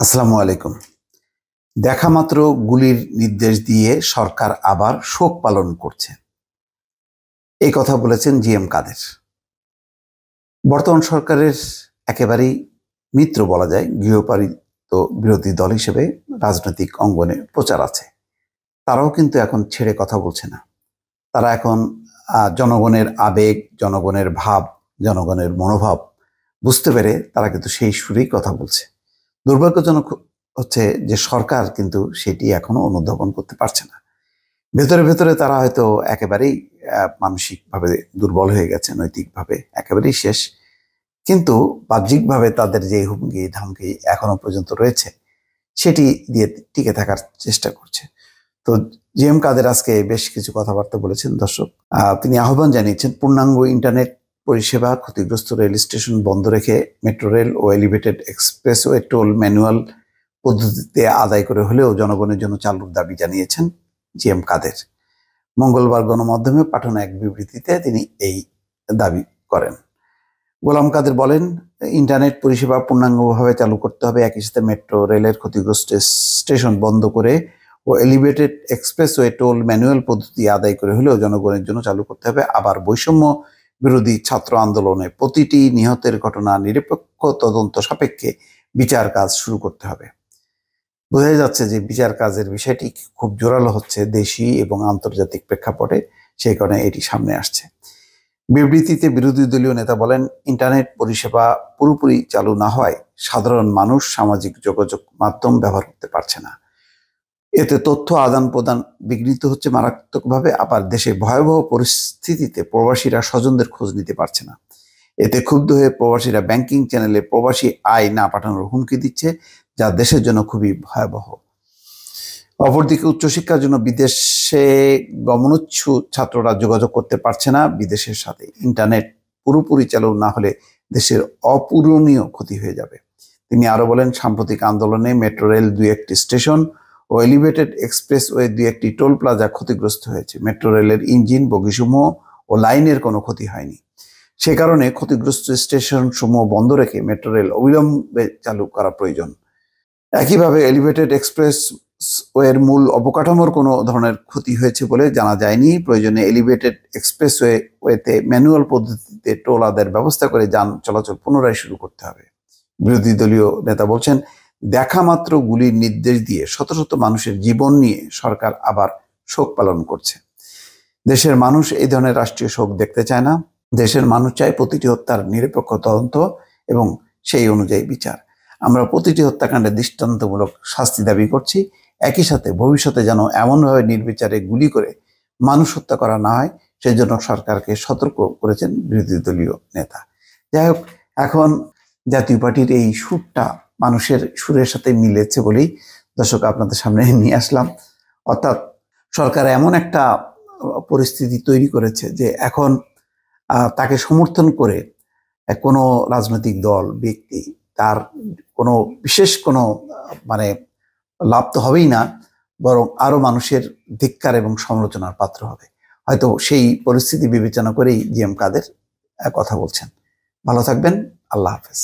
আসসালামু আলাইকুম। দেখা মাত্র গুলির নির্দেশ দিয়ে সরকার আবার শোক পালন করছে, এই কথা বলেছেন জিএম কাদের। বর্তমান সরকারের একেবারেই মিত্র বলা যায়, গৃহপালিত বিরোধী দল হিসেবে রাজনৈতিক অঙ্গনে প্রচার আছে। তারাও কিন্তু এখন ছেড়ে কথা বলছে না। তারা এখন জনগণের আবেগ, জনগণের ভাব, জনগণের মনোভাব বুঝতে পেরে তারা কিন্তু সেই সুরেই কথা বলছে। দুর্ভাগ্যজনক হচ্ছে যে সরকার কিন্তু সেটি এখনো অনুধাবন করতে পারছে না। ভেতরে ভেতরে তারা হয়তো একেবারেই মানসিকভাবে দুর্বল হয়ে গেছে, নৈতিকভাবে একেবারেই শেষ। কিন্তু বাহ্যিকভাবে তাদের যে হুমকি ধামকি এখনো পর্যন্ত রয়েছে, সেটি দিয়ে টিকে থাকার চেষ্টা করছে। তো জিএম কাদের আজকে বেশ কিছু কথাবার্তা বলেছেন। দর্শক, তিনি আহ্বান জানিয়েছেন পূর্ণাঙ্গ ইন্টারনেট পরিষেবা, ক্ষতিগ্রস্ত রেল স্টেশন বন্ধ রেখে মেট্রো রেল ও এলিভেটেড এক্সপ্রেসওয়ে টোল ম্যানুয়াল পদ্ধতিতে আদায় করে হলেও জনগণের জন্য চালুর দাবি জানিয়েছেন জিএম কাদের। মঙ্গলবার গণমাধ্যমে পাঠানো এক বিবৃতিতে তিনি এই দাবি করেন। গোলাম কাদের বলেন, ইন্টারনেট পরিষেবা পূর্ণাঙ্গভাবে চালু করতে হবে। একই সাথে মেট্রো রেলের ক্ষতিগ্রস্ত স্টেশন বন্ধ করে ও এলিভেটেড এক্সপ্রেসওয়ে টোল ম্যানুয়াল পদ্ধতি আদায় করে হলেও জনগণের জন্য চালু করতে হবে। আবার বৈষম্য বিরোধী ছাত্র আন্দোলনে প্রতিটি নিহতের ঘটনা নিরপেক্ষ তদন্ত সাপেক্ষে বিচার কাজ শুরু করতে হবে। বোঝা যাচ্ছে যে বিচার কাজের বিষয়টি খুব জোরালো হচ্ছে দেশি এবং আন্তর্জাতিক প্রেক্ষাপটে, সেই কারণে এটি সামনে আসছে। বিবৃতিতে বিরোধী দলীয় নেতা বলেন, ইন্টারনেট পরিষেবা পুরোপুরি চালু না হয় সাধারণ মানুষ সামাজিক যোগাযোগ মাধ্যম ব্যবহার করতে পারছে না। এতে তথ্য আদান প্রদান বিঘ্নিত হচ্ছে মারাত্মকভাবে। আবার দেশে ভয়াবহ পরিস্থিতিতে প্রবাসীরা স্বজনদের খোঁজ নিতে পারছে না। এতে ক্ষুব্ধ হয়ে প্রবাসীরা ব্যাংকিং চ্যানেলে প্রবাসী আয় না পাঠানোর হুমকি দিচ্ছে, যা দেশের জন্য খুবই ভয়াবহ। অপরদিকে উচ্চশিক্ষার জন্য বিদেশে গমনোচ্ছু ছাত্ররা যোগাযোগ করতে পারছে না বিদেশের সাথে। ইন্টারনেট পুরোপুরি চালু না হলে দেশের অপূরণীয় ক্ষতি হয়ে যাবে। তিনি আরো বলেন, সাম্প্রতিক আন্দোলনে মেট্রো রেল 2-1টি স্টেশন ও এলিভেটেড এক্সপ্রেসওয়ে 2-1টি টোল প্লাজা ক্ষতিগ্রস্ত হয়েছে। মেট্রো রেলের ইঞ্জিন, বগিসমূহ ও লাইনের কোনো ক্ষতি হয়নি। সে কারণে ক্ষতিগ্রস্ত স্টেশন সমূহ বন্ধ রেখে মেট্রো রেল অবিলম্বে চালু করা প্রয়োজন। একইভাবে এলিভেটেড এক্সপ্রেসওয়ের মূল অবকাঠামোর কোনো ধরনের ক্ষতি হয়েছে বলে জানা যায়নি। প্রয়োজনে এলিভেটেড এক্সপ্রেসওয়েতে ম্যানুয়াল পদ্ধতিতে টোল আদায়ের ব্যবস্থা করে যান চলাচল পুনরায় শুরু করতে হবে। বিরোধী দলীয় নেতা বলছেন, দেখা মাত্র গুলির নির্দেশ দিয়ে শত শত মানুষের জীবন নিয়ে সরকার আবার শোক পালন করছে। দেশের মানুষ এই ধরনের রাষ্ট্রীয় শোক দেখতে চায় না। দেশের মানুষ চায় প্রতিটি হত্যার নিরপেক্ষ তদন্ত এবং সেই অনুযায়ী বিচার। আমরা প্রতিটি হত্যাকাণ্ডে দৃষ্টান্তমূলক শাস্তি দাবি করছি। একই সাথে ভবিষ্যতে যেন এমনভাবে নির্বিচারে গুলি করে মানুষ হত্যা করা না হয়, সেজন্য সরকারকে সতর্ক করেছেন বিরোধী দলীয় নেতা। যাই হোক, এখন জাতীয় পার্টির এই সুরটা মানুষের সুরের সাথে মিলেছে বলেই দর্শক আপনাদের সামনে নিয়ে আসলাম। অর্থাৎ সরকার এমন একটা পরিস্থিতি তৈরি করেছে যে এখন তাকে সমর্থন করে কোনো রাজনৈতিক দল, ব্যক্তি তার কোনো বিশেষ কোনো মানে লাভ তো হবেই না, বরং আরো মানুষের ধিক্কার এবং সমালোচনার পাত্র হবে। হয়তো সেই পরিস্থিতি বিবেচনা করেই জিএম কাদের কথা বলছেন। ভালো থাকবেন। আল্লাহ হাফেজ।